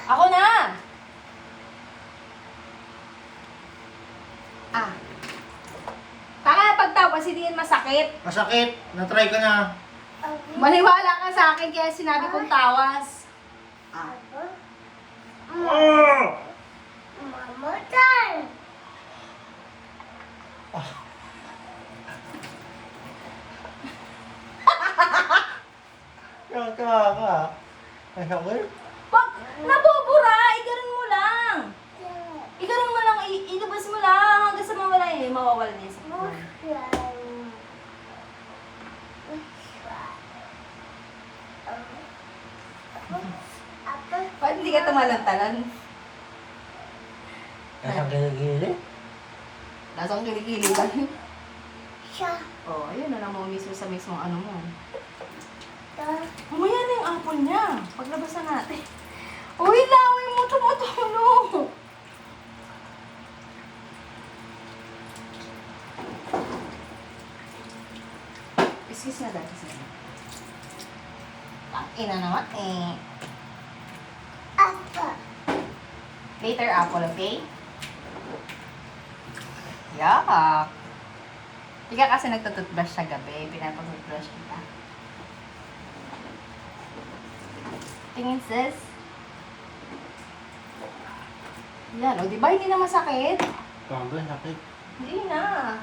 Ako na! Ah. Taka pagtawa kasi di yan masakit. Masakit. Na-try ko na. Maniwala ka sa akin kaya sinabi kong tawas. Ah. Oh! Mamatay! Kaka. Ay, sakit. Pag nabubura, igaron mo lang. Igaron mo lang, ilabas mo lang hanggang sa mawala yun. Mawawala niya sa Bakit hindi ka tumalantalan? Nasaan kiligili? Lasang kilikili ba? Siya. Oh, ayun na lang mo mismo sa mismong ano mo. Ta. Mamaya na yung apple niya. Paglabas na natin. Uy, laway mo tumutulong. Excuse na dati sa'yo. Ina naman eh. Apa. Later apple, okay? Yak! Hindi ka kasi nagtututbrush sa gabi. Pinapatutbrush kita. Tingin, sis. Yan, o, di ba hindi na masakit? Kaka, sakit. Hindi na.